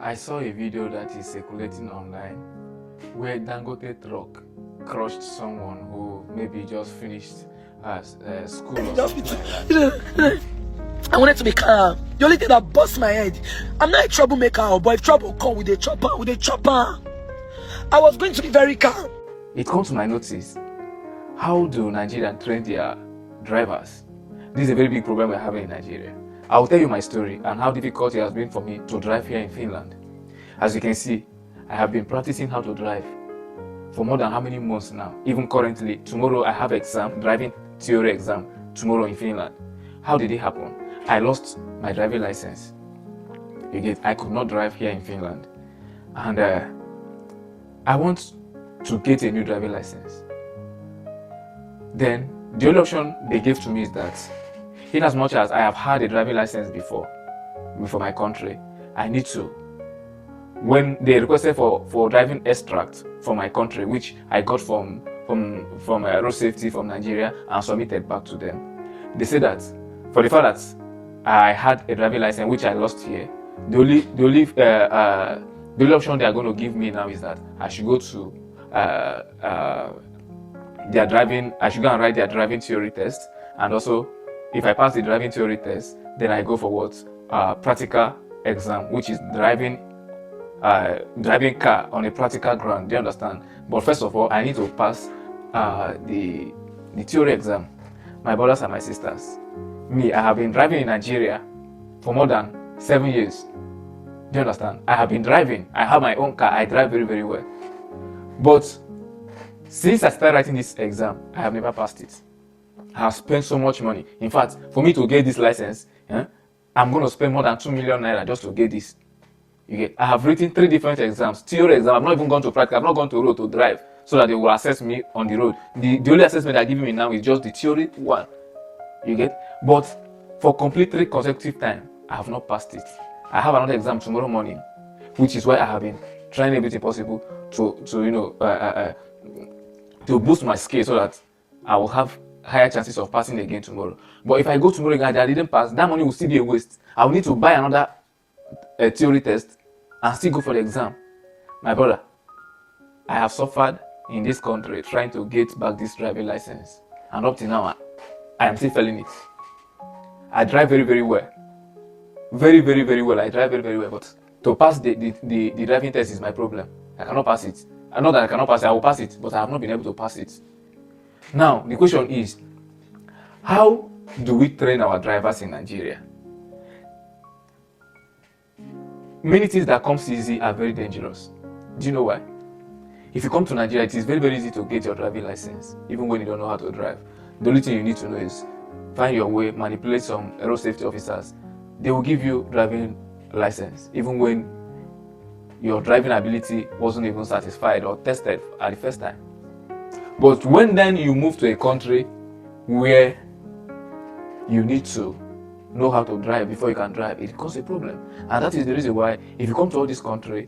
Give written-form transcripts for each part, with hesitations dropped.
I saw a video that is circulating online where Dangote truck crushed someone who maybe just finished school or something like that. I wanted to be calm. The only thing that bust my head, I'm not a troublemaker, but if trouble come with a chopper, I was going to be very calm. It comes to my notice, how do Nigerians train their drivers? This is a very big problem we're having in Nigeria. I will tell you my story and how difficult it has been for me to drive here in Finland. As you can see, I have been practicing how to drive for more than how many months now. Even currently, tomorrow I have driving theory exam tomorrow in Finland. How did it happen? I lost my driving license. I could not drive here in Finland. And I want to get a new driving license. Then the only option they gave to me is that in as much as I have had a driving license before my country, I need to. When they requested for driving extract from my country, which I got from road safety from Nigeria and submitted back to them, they said that for the fact that I had a driving license which I lost here, the only option they are going to give me now is that I should go to their driving. I should go and write their driving theory test, and also if I pass the driving theory test, then I go for what practical exam, which is driving car on a practical ground. Do you understand? But first of all, I need to pass the theory exam. My brothers and my sisters, me, I have been driving in Nigeria for more than 7 years. Do you understand? I have been driving. I have my own car. I drive very, very well. But since I started writing this exam, I have never passed it. I have spent so much money. In fact, for me to get this license, I'm going to spend more than 2 million naira just to get this. I have written 3 different exams. Theory exam, I've not even gone to practice. I've not gone to road to drive so that they will assess me on the road. The only assessment they're giving me now is just the theory one. But for complete 3 consecutive time, I have not passed it. I have another exam tomorrow morning, which is why I have been trying everything possible to boost my skill so that I will have higher chances of passing again tomorrow. But if I go tomorrow again and I didn't pass, that money will still be a waste. I will need to buy another theory test and still go for the exam. My brother, I have suffered in this country trying to get back this driving license, and up to now I am still failing it. I drive very, very well. Very, very, very well. I drive very, very well. But to pass the driving test is my problem. I cannot pass it. I know that I cannot pass it. I will pass it, but I have not been able to pass it. Now, the question is, how do we train our drivers in Nigeria? Many things that comes easy are very dangerous. Do you know why? If you come to Nigeria, it is very, very easy to get your driving license, even when you don't know how to drive. The only thing you need to know is find your way, manipulate some road safety officers. They will give you driving license, even when your driving ability wasn't even satisfied or tested at the first time. But when then you move to a country where you need to know how to drive before you can drive, it becomes a problem. And that is the reason why, if you come to all this country,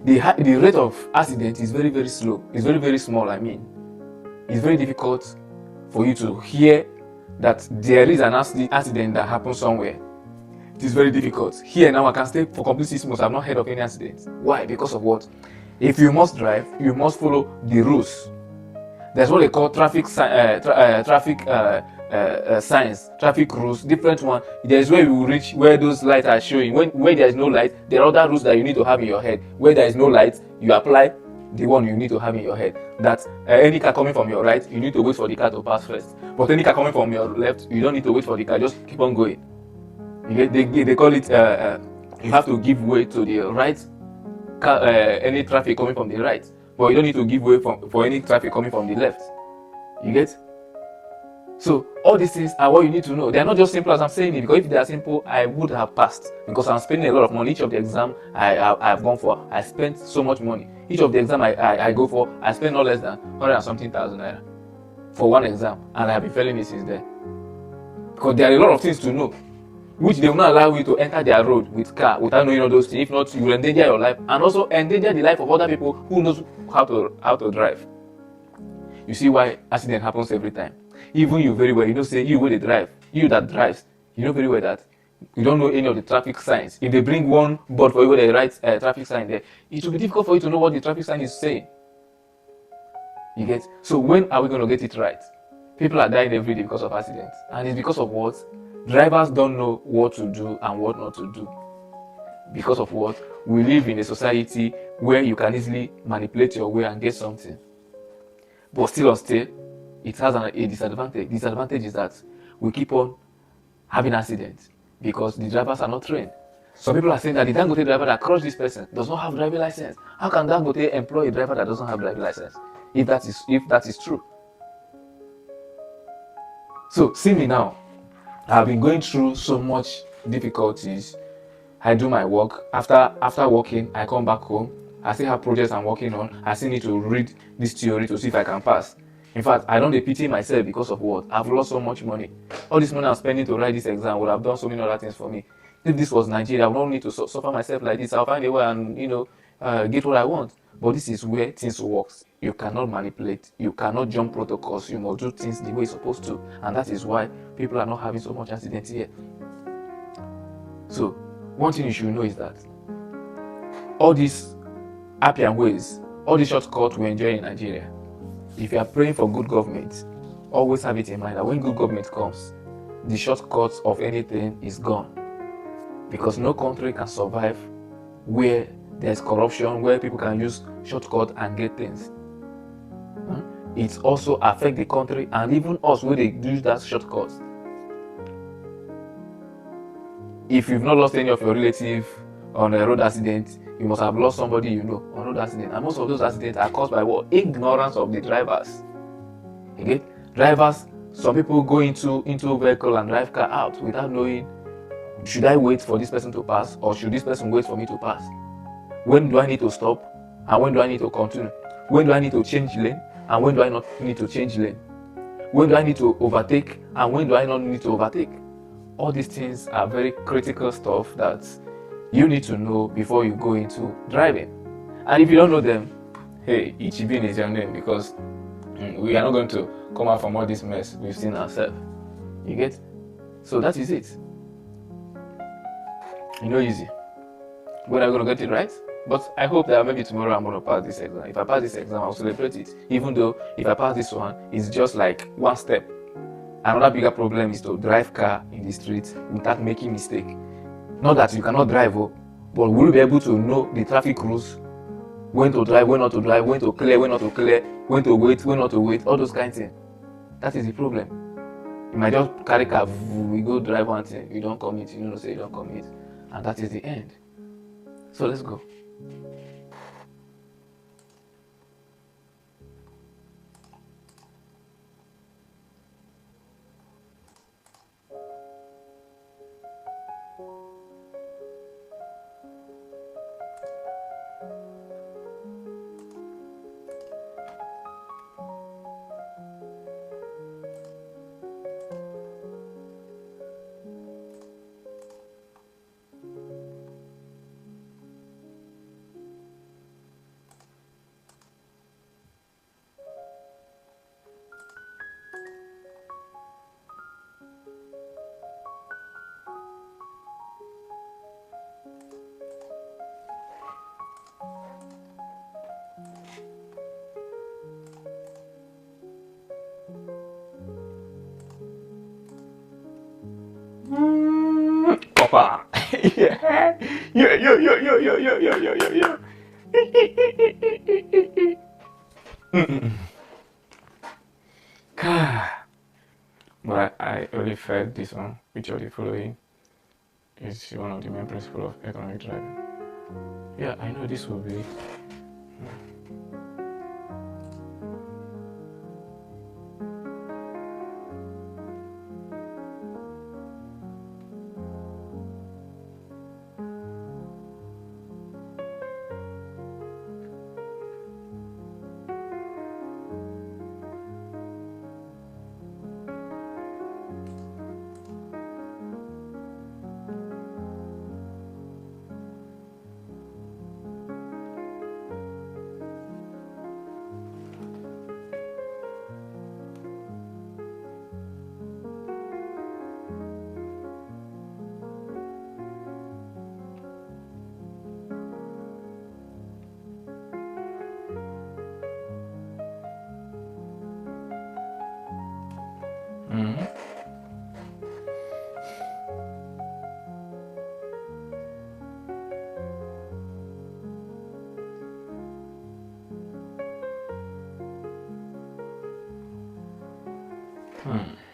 the rate of accident is very, very slow. It's very, very small. It's very difficult for you to hear that there is an accident that happened somewhere. It is very difficult. Here now, I can stay for complete 6 months. I've not heard of any accident. Why? Because of what? If you must drive, you must follow the rules. There's what they call traffic signs, traffic rules, different one. There's where you will reach where those lights are showing. Where there is no light, there are other rules that you need to have in your head. Where there is no light, you apply the one you need to have in your head. That any car coming from your right, you need to wait for the car to pass first. But any car coming from your left, you don't need to wait for the car. Just keep on going. They call it. You have to give way to the right car, any traffic coming from the right. But you don't need to give way for any traffic coming from the left. You get? So all these things are what you need to know. They are not just simple as I'm saying it, because if they are simple, I would have passed. Because I'm spending a lot of money. Each of the exam I have gone for, I spent so much money. Each of the exam I go for, I spend no less than 100 and something thousand naira for one exam, and I have been failing it since then. Because there are a lot of things to know, which they will not allow you to enter their road with car without knowing all those things. If not, you will endanger your life and also endanger the life of other people who knows how to drive. You see why accident happens every time. Even you very well, say you will drive, you that drives, you know very well that you don't know any of the traffic signs. If they bring one board for you where they write traffic sign there, it will be difficult for you to know what the traffic sign is saying. You get? So when are we going to get it right? People are dying every day because of accidents. And it's because of what? Drivers don't know what to do and what not to do. Because of what? We live in a society where you can easily manipulate your way and get something. But still, it has a disadvantage. Disadvantage is that we keep on having accidents because the drivers are not trained. Some people are saying that the Dangote driver that crushed this person does not have driving license. How can Dangote employ a driver that doesn't have driving license? If that is true. So see me now. I've been going through so much difficulties. I do my work. After working, I come back home. I still have projects I'm working on. I still need to read this theory to see if I can pass. In fact, I don't pity myself because of what? I've lost so much money. All this money I'm spending to write this exam would have done so many other things for me. If this was Nigeria, I would not need to suffer myself like this. I'll find a way and get what I want. But this is where things works. You cannot manipulate. You cannot jump protocols. You must do things the way it's supposed to, and that is why people are not having so much accidents here. So, one thing you should know is that all these happier ways, all these shortcuts we enjoy in Nigeria, if you are praying for good government, always have it in mind that when good government comes, the shortcuts of anything is gone. Because no country can survive where there's corruption, where people can use shortcuts and get things. It also affects the country and even us where they use that shortcuts. If you've not lost any of your relatives on a road accident, you must have lost somebody you know on road accident. And most of those accidents are caused by what? Ignorance of the drivers. Okay? Drivers, some people go into a vehicle and drive car out without knowing, should I wait for this person to pass or should this person wait for me to pass? When do I need to stop and when do I need to continue? When do I need to change lane and when do I not need to change lane? When do I need to overtake and when do I not need to overtake? All these things are very critical stuff that you need to know before you go into driving. And if you don't know them, hey, Ichibin is your name because we are not going to come out from all this mess we've seen ourselves. You get? So that is it. Easy. When I'm going to get it right? But I hope that maybe tomorrow I'm going to pass this exam. If I pass this exam, I'll celebrate it. Even though if I pass this one, it's just like one step. Another bigger problem is to drive car in the street without making mistake. Not that you cannot drive, but will you be able to know the traffic rules? When to drive, when not to drive, when to clear, when not to clear, when to wait, when not to wait, all those kinds of things. That is the problem. You might just carry car, we go drive one thing, you don't commit, say you don't commit, and that is the end. So let's go. Papa. Yeah. Yo. But I only felt this one, which of the following is one of the main principles of economic driving. Yeah, I know this will be. Mm. Hmm.